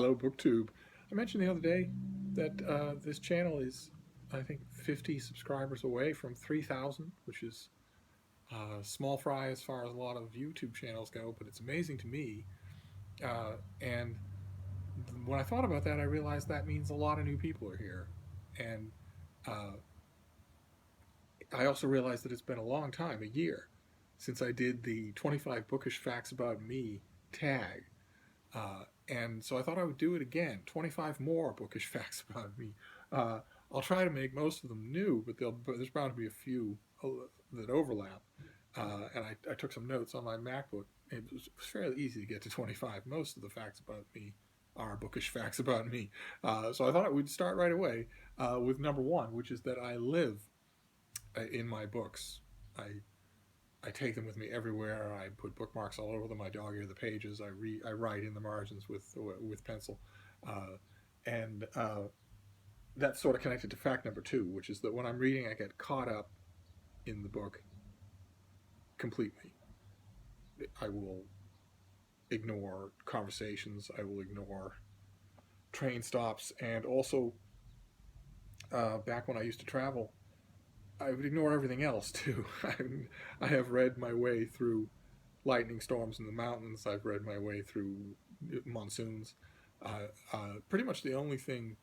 Hello, BookTube. I mentioned the other day that this channel is, I think, 50 subscribers away from 3,000, which is small fry as far as a lot of YouTube channels go, but it's amazing to me. And when I thought about that, I realized that means a lot of new people are here. And uh, I also realized that it's been a long time, a year, since I did the 25 bookish facts about me tag. And so I thought I would do it again. 25 more bookish facts about me. Uh, I'll try to make most of them new, but there's bound to be a few that overlap. And I took some notes on my MacBook. It was fairly easy to get to 25. Most of the facts about me are bookish facts about me. So I thought I would start right away with number one, which is that I live in my books. I take them with me everywhere. I put bookmarks all over them. I dog ear the pages. I write in the margins with pencil, and that's sort of connected to fact number two, which is that when I'm reading, I get caught up in the book completely. I will ignore conversations. I will ignore train stops, and also back when I used to travel, I would ignore everything else too. I have read my way through lightning storms in the mountains. I've read my way through monsoons. Pretty much the only thing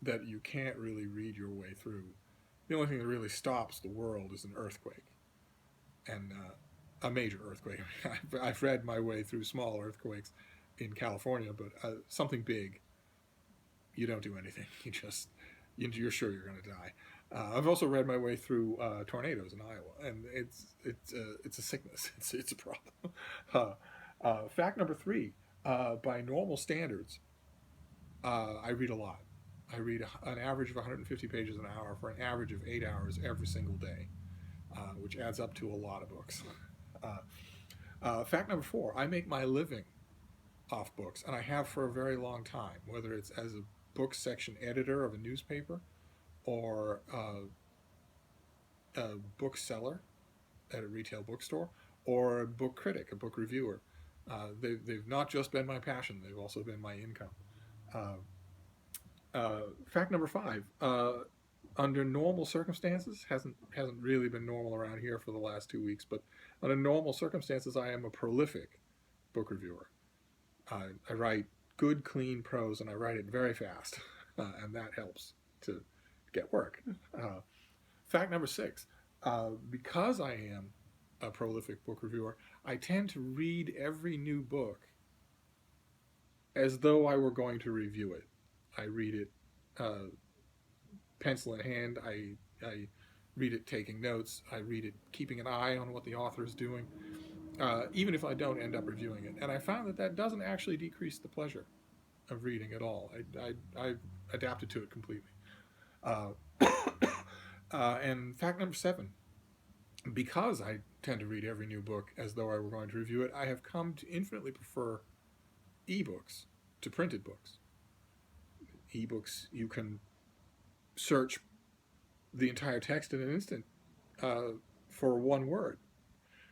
that you can't really read your way through, the only thing that really stops the world is an earthquake, and a major earthquake. I've read my way through small earthquakes in California, but something big, you don't do anything. You're sure you're going to die. I've also read my way through tornadoes in Iowa, and it's a sickness. It's a problem. Fact number three: by normal standards, I read a lot. I read an average of 150 pages an hour for an average of 8 hours every single day, which adds up to a lot of books. Fact number four: I make my living off books, and I have for a very long time. Whether it's as a book section editor of a newspaper or a bookseller at a retail bookstore, or a book critic, a book reviewer. They've not just been my passion; they've also been my income. Fact number five: under normal circumstances, hasn't really been normal around here for the last 2 weeks, but under normal circumstances, I am a prolific book reviewer. I write good, clean prose, and I write it very fast, and that helps to get work. Fact number six: because I am a prolific book reviewer, I tend to read every new book as though I were going to review it. I read it pencil in hand. I read it taking notes. I read it keeping an eye on what the author is doing, even if I don't end up reviewing it. And I found that that doesn't actually decrease the pleasure of reading at all. I adapted to it completely. Uh, and fact number seven: because I tend to read every new book as though I were going to review it, I have come to infinitely prefer ebooks to printed books. Ebooks, you can search the entire text in an instant for one word,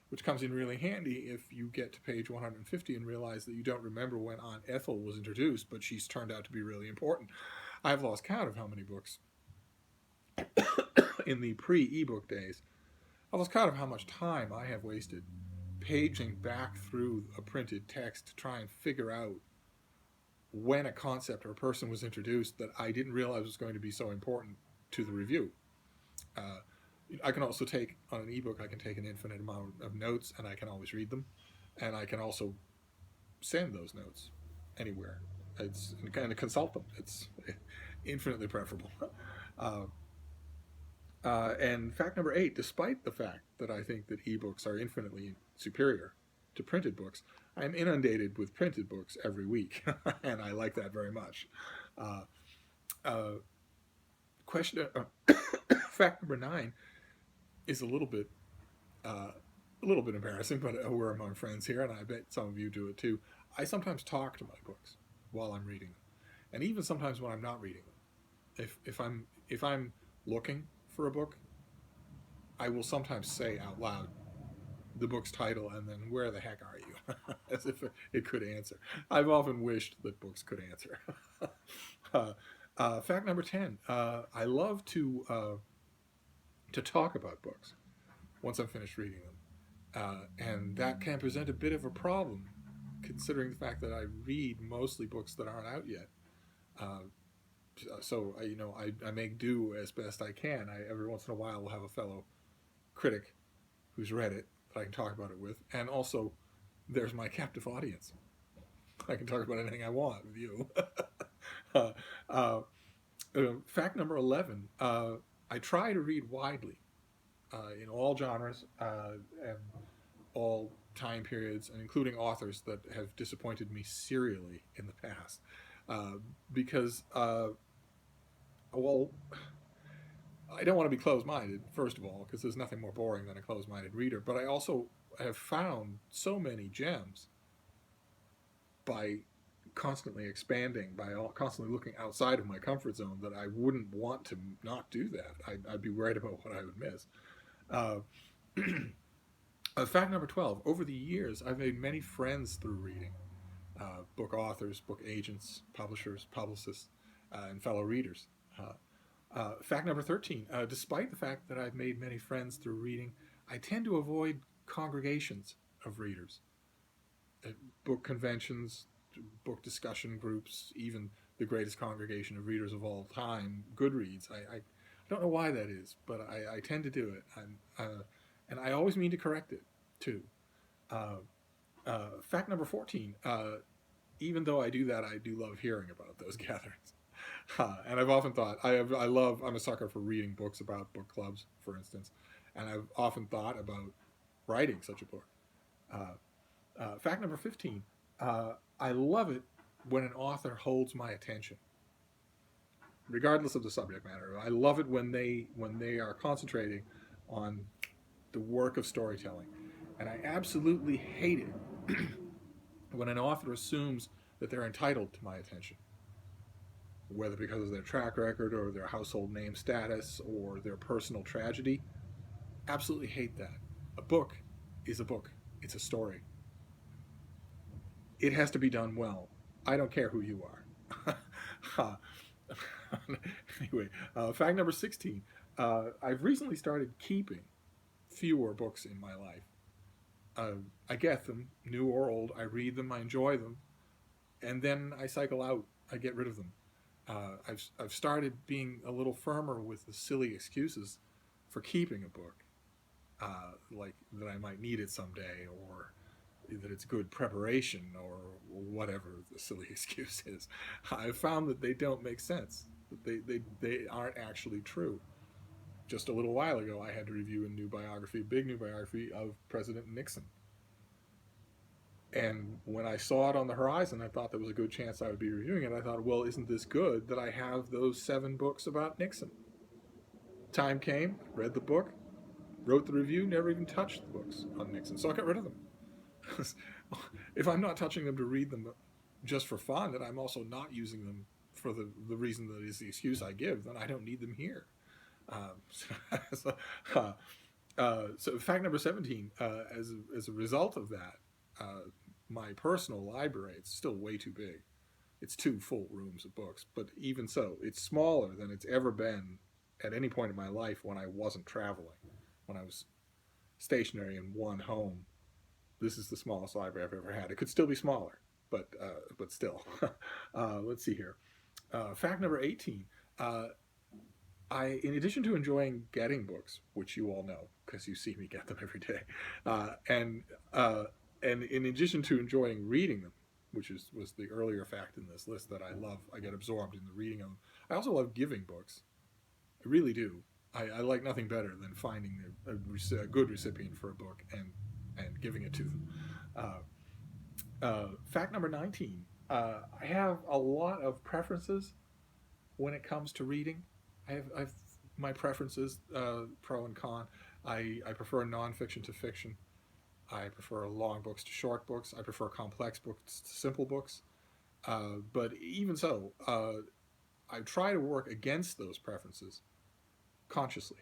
which comes in really handy if you get to page 150 and realize that you don't remember when Aunt Ethel was introduced, but she's turned out to be really important. I've lost count of how many books in the pre-ebook days. I've lost count of how much time I have wasted paging back through a printed text to try and figure out when a concept or a person was introduced that I didn't realize was going to be so important to the review. Uh, I can also take, on an ebook, I can take an infinite amount of notes and I can always read them. And I can also send those notes anywhere. It's kind of consult them. It's infinitely preferable. Uh, and fact number eight: despite the fact that I think that ebooks are infinitely superior to printed books, I'm inundated with printed books every week, and I like that very much. Uh, uh, question Fact number nine is a little bit embarrassing, but we're among friends here, and I bet some of you do it too. I sometimes talk to my books while I'm reading them, and even sometimes when I'm not reading them. If I'm looking for a book, I will sometimes say out loud the book's title and then where the heck are you, as if it could answer. I've often wished that books could answer. Fact number 10: I love to talk about books once I'm finished reading them, and that can present a bit of a problem, considering the fact that I read mostly books that aren't out yet. Uh, so I make do as best I can. Every once in a while will have a fellow critic who's read it that I can talk about it with, and also there's my captive audience. I can talk about anything I want with you. uh, uh, Fact number 11: I try to read widely, in all genres, and all time periods, and including authors that have disappointed me serially in the past. Uh, because, well, I don't want to be closed minded, first of all, because there's nothing more boring than a closed minded reader, but I also have found so many gems by constantly expanding, by constantly looking outside of my comfort zone, that I wouldn't want to not do that. I'd be worried about what I would miss. Uh, Fact number 12: over the years, I've made many friends through reading. Book authors, book agents, publishers, publicists, and fellow readers. Fact number 13: despite the fact that I've made many friends through reading, I tend to avoid congregations of readers. Book conventions, book discussion groups, even the greatest congregation of readers of all time, Goodreads. I don't know why that is, but I tend to do it. And I always mean to correct it, too. Fact number 14: even though I do that, I do love hearing about those gatherings. And I've often thought, I'm a sucker for reading books about book clubs, for instance, and I've often thought about writing such a book. Fact number 15: I love it when an author holds my attention, regardless of the subject matter. I love it when they are concentrating on the work of storytelling, and I absolutely hate it when an author assumes that they're entitled to my attention, whether because of their track record or their household name status or their personal tragedy. Absolutely hate that. A book is a book. It's a story. It has to be done well. I don't care who you are. Anyway, fact number 16: I've recently started keeping fewer books in my life. I get them, new or old. I read them, I enjoy them, and then I cycle out. I get rid of them. I've started being a little firmer with the silly excuses for keeping a book, like that I might need it someday, or that it's good preparation, or whatever the silly excuse is. I've found that they don't make sense. That they aren't actually true. Just a little while ago, I had to review a big new biography of President Nixon. And when I saw it on the horizon, I thought there was a good chance I would be reviewing it. I thought, well, isn't this good that I have those 7 books about Nixon? Time came, read the book, wrote the review, never even touched the books on Nixon. So I got rid of them. If I'm not touching them to read them just for fun, and I'm also not using them for the reason that is the excuse I give, then I don't need them here. So fact number 17: as a result of that, my personal library, it's still way too big. It's 2 full rooms of books, but even so, it's smaller than it's ever been at any point in my life when I wasn't traveling, when I was stationary in one home. This is the smallest library I've ever had. It could still be smaller, but still. Let's see here. Fact number 18: in addition to enjoying getting books, which you all know because you see me get them every day, and in addition to enjoying reading them, which was the earlier fact in this list that I love, I get absorbed in the reading of them. I also love giving books. I really do. I like nothing better than finding a good recipient for a book and giving it to them. Fact number 19: I have a lot of preferences when it comes to reading. I've my preferences, pro and con. I prefer nonfiction to fiction. I prefer long books to short books. I prefer complex books to simple books. But even so, I try to work against those preferences consciously,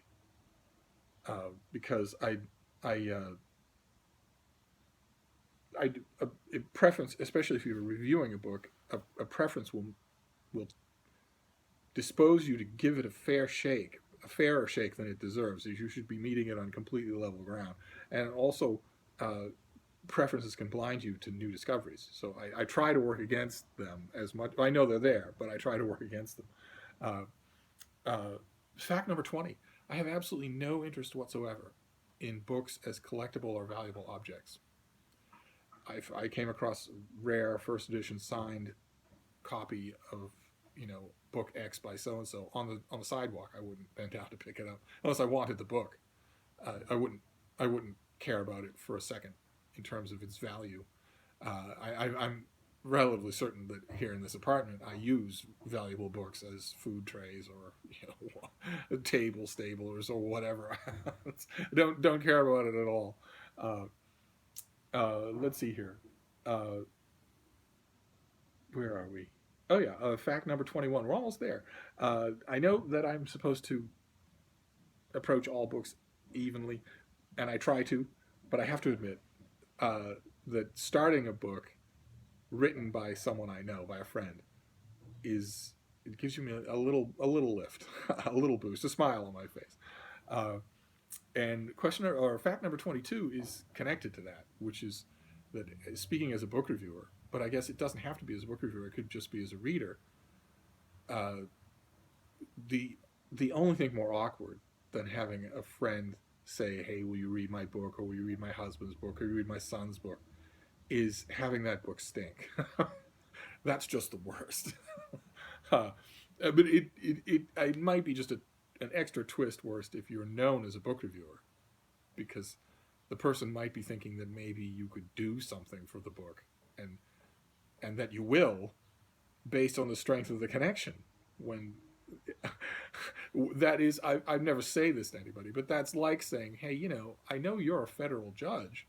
because I a preference, especially if you're reviewing a book, a preference will dispose you to give it a fairer shake than it deserves. You should be meeting it on completely level ground, and also preferences can blind you to new discoveries. So I try to work against them as much. I know they're there, but I try to work against them. Fact number 20: I have absolutely no interest whatsoever in books as collectible or valuable objects. I came across a rare first edition signed copy of book X by so and so on the sidewalk. I wouldn't bend down to pick it up unless I wanted the book. I wouldn't care about it for a second in terms of its value. I'm relatively certain that here in this apartment I use valuable books as food trays or table stablers or whatever. don't care about it at all. Let's see here. Where are we? Oh yeah, fact number 21. We're almost there. I know that I'm supposed to approach all books evenly, and I try to, but I have to admit that starting a book written by someone I know, by a friend, it gives you a little lift, a little boost, a smile on my face. And fact number 22 is connected to that, which is that speaking as a book reviewer, but I guess it doesn't have to be as a book reviewer. It could just be as a reader. The only thing more awkward than having a friend say, "Hey, will you read my book?" or "Will you read my husband's book?" or "You read my son's book?" is having that book stink. That's just the worst. But it might be just an extra twist worst if you're known as a book reviewer, because the person might be thinking that maybe you could do something for the book, and that you will, based on the strength of the connection. When that is, I never say this to anybody, but that's like saying, "Hey, I know you're a federal judge,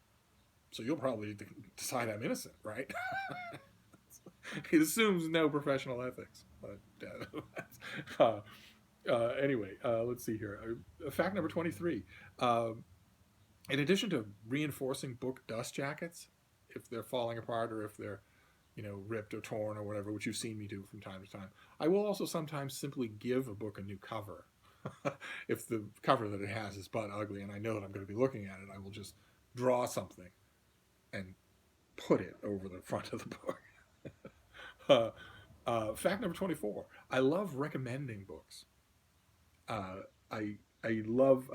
so you'll probably decide I'm innocent, right?" It assumes no professional ethics. But anyway, let's see here. Fact number 23. In addition to reinforcing book dust jackets, if they're falling apart or if they're ripped or torn or whatever, which you've seen me do from time to time, I will also sometimes simply give a book a new cover. If the cover that it has is butt ugly and I know that I'm going to be looking at it, I will just draw something and put it over the front of the book. Fact number 24. I love recommending books. I love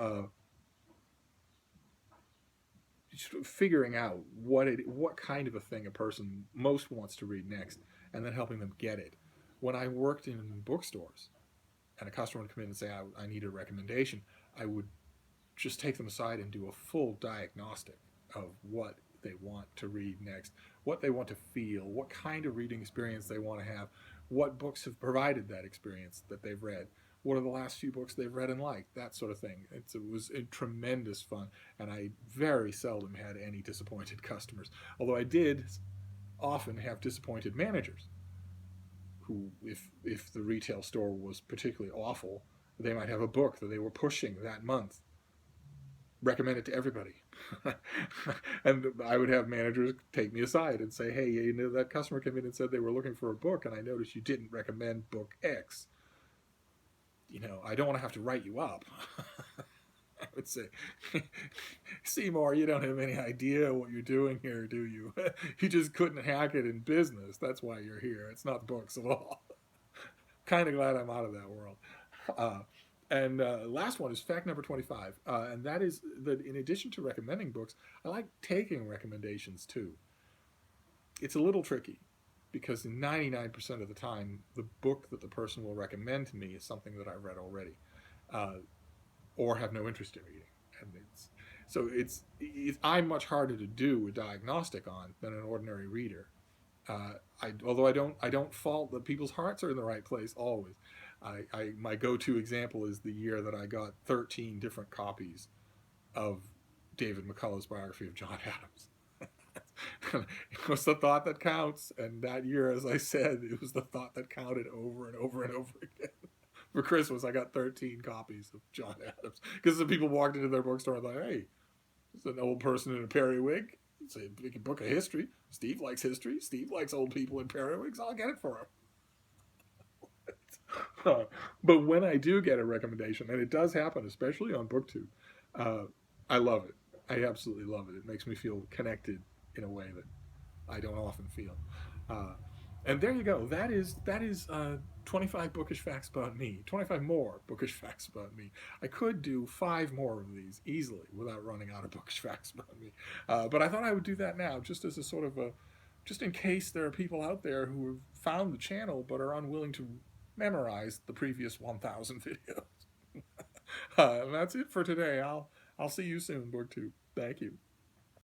figuring out what kind of a thing a person most wants to read next, and then helping them get it. When I worked in bookstores, and a customer would come in and say, I need a recommendation, I would just take them aside and do a full diagnostic of what they want to read next, what they want to feel, what kind of reading experience they want to have, what books have provided that experience that they've read, what are the last few books they've read and liked, that sort of thing. It was tremendous fun, and I very seldom had any disappointed customers, although I did often have disappointed managers who, if the retail store was particularly awful, they might have a book that they were pushing that month, recommend it to everybody. And I would have managers take me aside and say, "Hey, that customer came in and said they were looking for a book, and I noticed you didn't recommend book X. I don't want to have to write you up." I would say, "Seymour, you don't have any idea what you're doing here, do you? You just couldn't hack it in business. That's why you're here. It's not books at all." Kind of glad I'm out of that world. And last one is fact number 25, and that is that in addition to recommending books, I like taking recommendations too. It's a little tricky, because 99% of the time, the book that the person will recommend to me is something that I've read already, or have no interest in reading. And I'm much harder to do a diagnostic on than an ordinary reader. Although I don't fault that people's hearts are in the right place always. My go-to example is the year that I got 13 different copies of David McCullough's biography of John Adams. It was the thought that counts, and that year, as I said, it was the thought that counted over and over and over again. For Christmas, I got 13 copies of John Adams, because the people walked into their bookstore and thought, "Hey, this is an old person in a periwig. It's a big book of history. Steve likes history. Steve likes old people in periwigs. I'll get it for him. But when I do get a recommendation, and it does happen, especially on BookTube, uh, I love it. I absolutely love it. It makes me feel connected in a way that I don't often feel. Uh, and there you go. That is 25 bookish facts about me. 25 more bookish facts about me. I could do 5 more of these easily without running out of bookish facts about me. But I thought I would do that now, just as a sort of a, just in case there are people out there who have found the channel but are unwilling to memorize the previous 1,000 videos. And that's it for today. I'll see you soon, BookTube. Thank you.